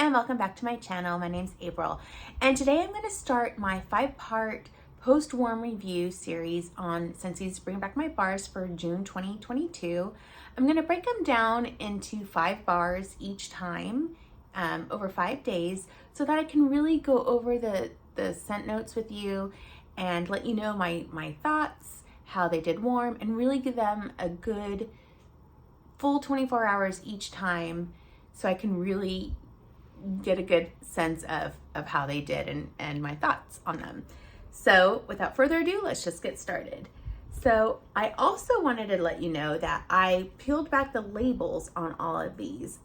and welcome back to my channel. My name's April, and today I'm going to start my 5-part post-warm review series on Scentsy's Bring Back My Bars for June 2022. I'm going to break them down into 5 bars each time over 5 days so that I can really go over the scent notes with you and let you know my thoughts, how they did warm, and really give them a good full 24 hours each time so I can really get a good sense of how they did and my thoughts on them. So without further ado, let's just get started. So I also wanted to let you know that I peeled back the labels on all of these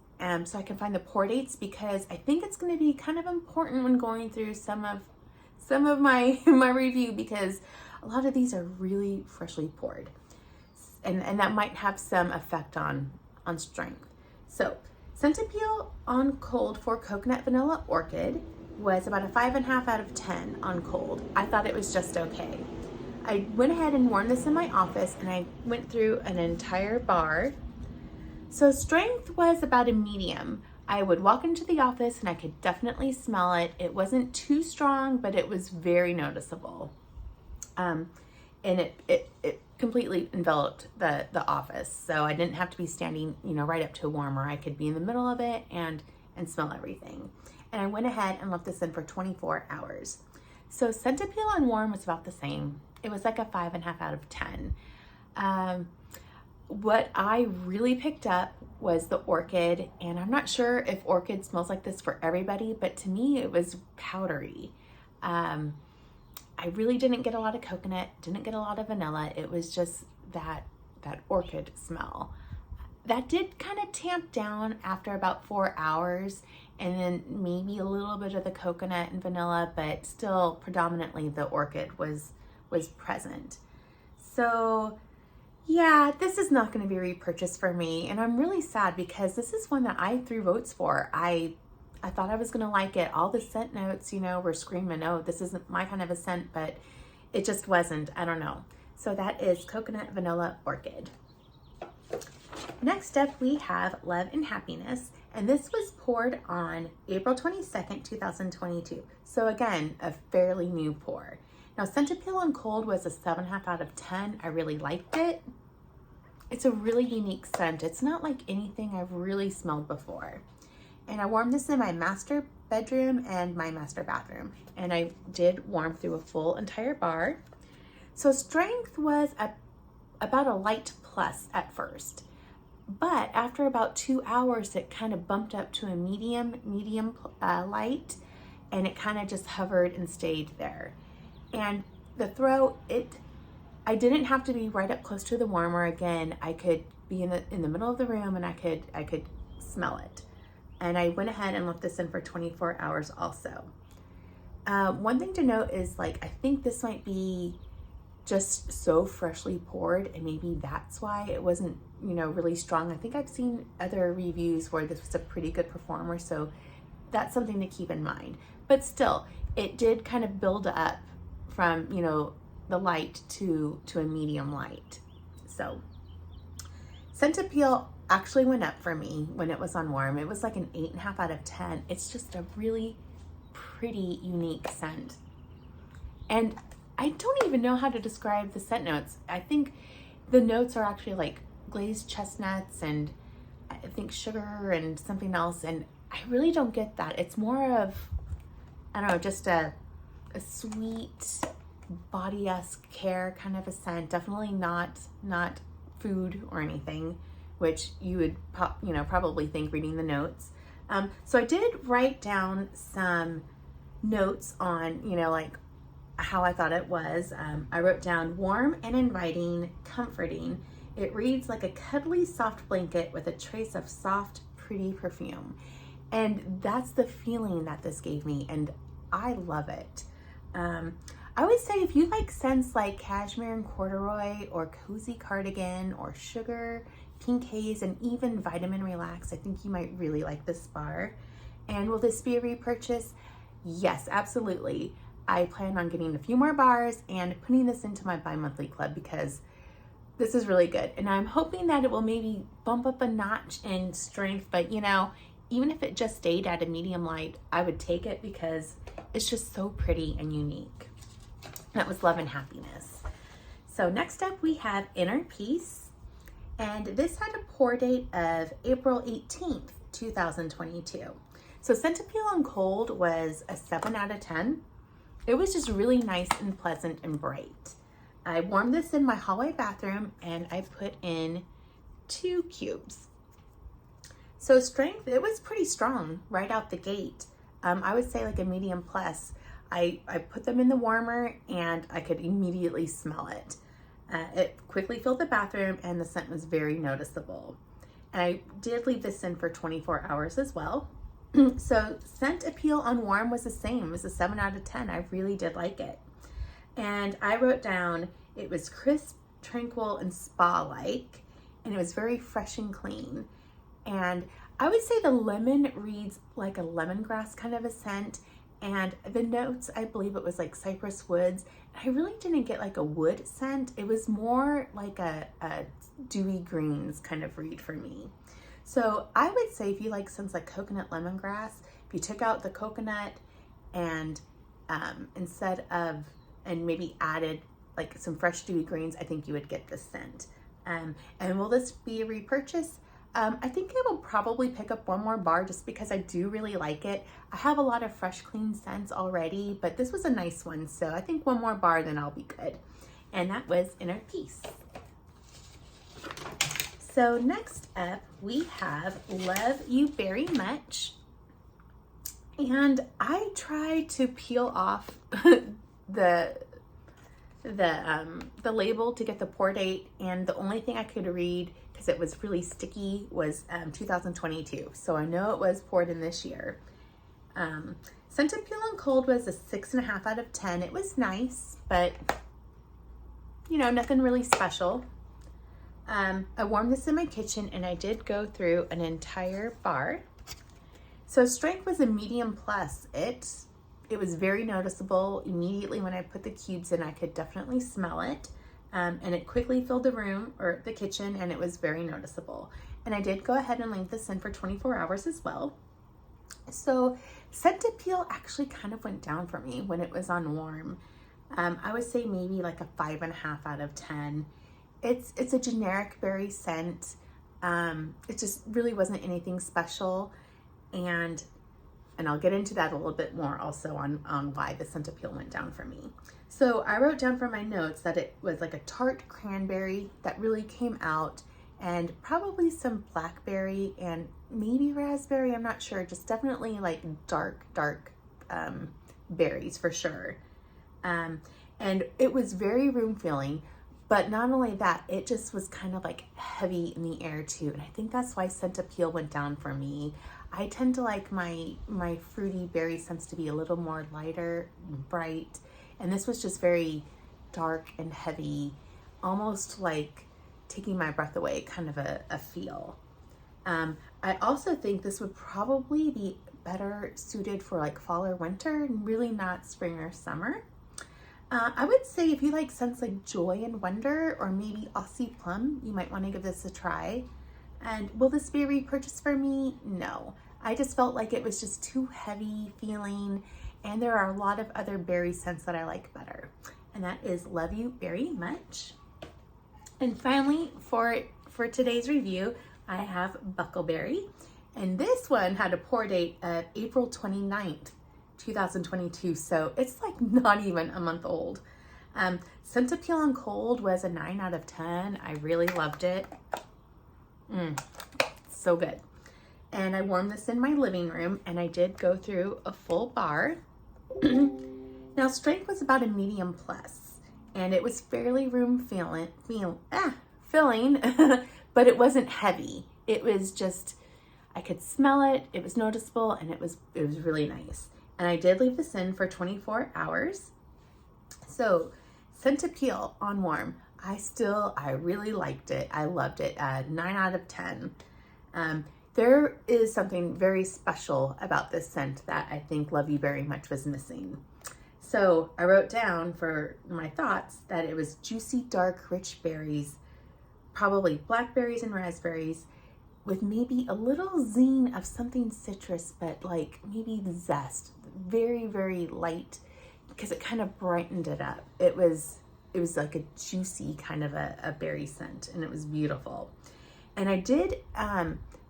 so I can find the pour dates, because I think it's going to be kind of important when going through some of my review, because a lot of these are really freshly poured and that might have some effect on strength. So scent appeal on cold for Coconut Vanilla Orchid was about a 5.5 out of 10 on cold. I thought it was just okay. I went ahead and warmed this in my office and I went through an entire bar. So strength was about a medium. I would walk into the office and I could definitely smell it. It wasn't too strong, but it was very noticeable. And it completely enveloped the office. So I didn't have to be standing, right up to a warmer. I could be in the middle of it and smell everything. And I went ahead and left this in for 24 hours. So scent appeal on warm was about the same. It was like a 5.5 out of 10. What I really picked up was the orchid, and I'm not sure if orchid smells like this for everybody, but to me it was powdery. I really didn't get a lot of coconut, didn't get a lot of vanilla. It was just that orchid smell. That did kind of tamp down after about 4 hours, and then maybe a little bit of the coconut and vanilla, but still predominantly the orchid was present. So yeah, this is not going to be repurchased for me, and I'm really sad because this is one that I threw votes for. I thought I was going to like it. All the scent notes, were screaming, oh, this isn't my kind of a scent, but it just wasn't. I don't know. So that is Coconut Vanilla Orchid. Next up, we have Love and Happiness, and this was poured on April 22nd, 2022. So again, a fairly new pour. Now, scent appeal on cold was a 7.5 out of 10. I really liked it. It's a really unique scent. It's not like anything I've really smelled before. And I warmed this in my master bedroom and my master bathroom. And I did warm through a full entire bar. So strength was about a light plus at first. But after about 2 hours, it kind of bumped up to a medium light. And it kind of just hovered and stayed there. And the throw, I didn't have to be right up close to the warmer. Again, I could be in the middle of the room and I could smell it. And I went ahead and left this in for 24 hours also. One thing to note is, I think this might be just so freshly poured, and maybe that's why it wasn't, really strong. I think I've seen other reviews where this was a pretty good performer, so that's something to keep in mind. But still, it did kind of build up from, the light to a medium light. So scent appeal actually went up for me when it was on warm. It was like an 8.5 out of 10. It's just a really pretty, unique scent. And I don't even know how to describe the scent notes. I think the notes are actually like glazed chestnuts and I think sugar and something else. And I really don't get that. It's more of, I don't know, just a sweet body-esque care kind of a scent. Definitely not food or anything, which you would probably think reading the notes. So I did write down some notes on, how I thought it was. I wrote down warm and inviting, comforting. It reads like a cuddly soft blanket with a trace of soft, pretty perfume. And that's the feeling that this gave me, and I love it. I would say if you like scents like cashmere and corduroy or cozy cardigan or sugar, pink haze, and even vitamin relax, I think you might really like this bar. And will this be a repurchase? Yes, absolutely. I plan on getting a few more bars and putting this into my bi-monthly club because this is really good. And I'm hoping that it will maybe bump up a notch in strength, but even if it just stayed at a medium light, I would take it because it's just so pretty and unique. That was Love and Happiness. So next up we have Inner Peace. And this had a pour date of April 18th, 2022. So Scent Appeal on Cold was a 7 out of 10. It was just really nice and pleasant and bright. I warmed this in my hallway bathroom and I put in 2 cubes. So strength, it was pretty strong right out the gate. I would say like a medium plus. I put them in the warmer and I could immediately smell it. It quickly filled the bathroom and the scent was very noticeable. And I did leave this in for 24 hours as well. So Scent Appeal on Warm was the same. It was a 7 out of 10. I really did like it. And I wrote down, it was crisp, tranquil, and spa-like. And it was very fresh and clean. And I would say the lemon reads like a lemongrass kind of a scent. And the notes, I believe it was like cypress woods. I really didn't get like a wood scent. It was more like a dewy greens kind of read for me. So I would say if you like scents like coconut lemongrass, if you took out the coconut and instead of, and maybe added like some fresh dewy greens, I think you would get this scent. And will this be a repurchase? I think I will probably pick up one more bar just because I do really like it. I have a lot of fresh, clean scents already, but this was a nice one. So I think one more bar, then I'll be good. And that was Inner Peace. So next up, we have Love You Very Much. And I tried to peel off the label to get the pour date, and the only thing I could read, because it was really sticky, was 2022. So I know it was poured in this year. Scent Appeal on Cold was a 6.5 out of 10. It was nice, but you know, nothing really special. I warmed this in my kitchen and I did go through an entire bar. So strength was a medium plus. It was very noticeable. Immediately when I put the cubes in, I could definitely smell it. And it quickly filled the room or the kitchen, and it was very noticeable. And I did go ahead and leave this in for 24 hours as well. So Scent Appeal actually kind of went down for me when it was on warm. I would say maybe like a 5.5 out of 10. It's a generic berry scent. It just really wasn't anything special. And I'll get into that a little bit more also on why the Scent Appeal went down for me. So I wrote down from my notes that it was like a tart cranberry that really came out, and probably some blackberry and maybe raspberry, I'm not sure, just definitely like dark berries for sure. And it was very room filling, but not only that, it just was kind of like heavy in the air too. And I think that's why Scent Appeal went down for me. I tend to like my fruity berry scents to be a little more lighter and bright. And this was just very dark and heavy, almost like taking my breath away kind of a feel. I also think this would probably be better suited for like fall or winter, and really not spring or summer. I would say if you like scents like Joy and Wonder or maybe Aussie Plum, you might want to give this a try. And will this be a repurchase for me? No. I just felt like it was just too heavy feeling, and there are a lot of other berry scents that I like better. And that is Love You Very Much. And finally, for today's review, I have Buckleberry. And this one had a pour date of April 29th, 2022. So it's like not even a month old. Scent Appeal on Cold was a 9 out of 10. I really loved it. So good. And I warmed this in my living room, and I did go through a full bar. Now strength was about a medium plus, and it was fairly room filling, but it wasn't heavy. It was just, I could smell it. It was noticeable, and it was really nice. And I did leave this in for 24 hours. So Scent Appeal on warm, I really liked it. I loved it. 9 out of 10. There is something very special about this scent that I think Love You Very Much was missing. So I wrote down for my thoughts that it was juicy, dark, rich berries, probably blackberries and raspberries, with maybe a little zing of something citrus, but like maybe the zest, very, very light, because it kind of brightened it up. It was like a juicy kind of a berry scent, and it was beautiful. And I did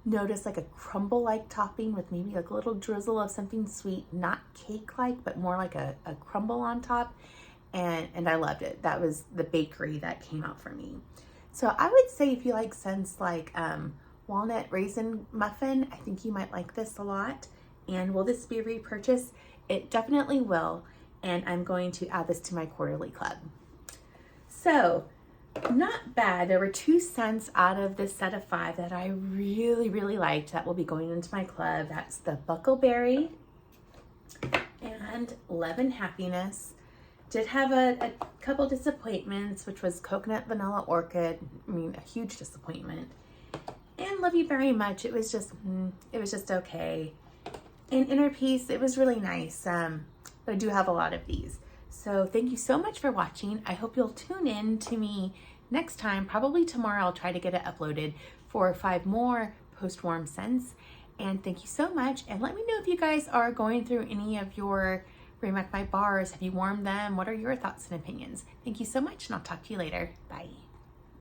notice like a crumble-like topping with maybe like a little drizzle of something sweet, not cake-like, but more like a crumble on top. And I loved it. That was the bakery that came out for me. So I would say if you like scents like walnut raisin muffin, I think you might like this a lot. And will this be a repurchase? It definitely will. And I'm going to add this to my quarterly club. So not bad. There were 2 scents out of this set of 5 that I really, really liked that will be going into my club. That's the Buckleberry and Love and Happiness. Did have a couple disappointments, which was Coconut Vanilla Orchid. I mean, a huge disappointment. And Love You Very Much. It was just okay. And Inner Peace, it was really nice. But I do have a lot of these. So thank you so much for watching. I hope you'll tune in to me next time. Probably tomorrow I'll try to get it uploaded for 5 more post-warm scents. And thank you so much. And let me know if you guys are going through any of your Bring Back My bars. Have you warmed them? What are your thoughts and opinions? Thank you so much, and I'll talk to you later. Bye.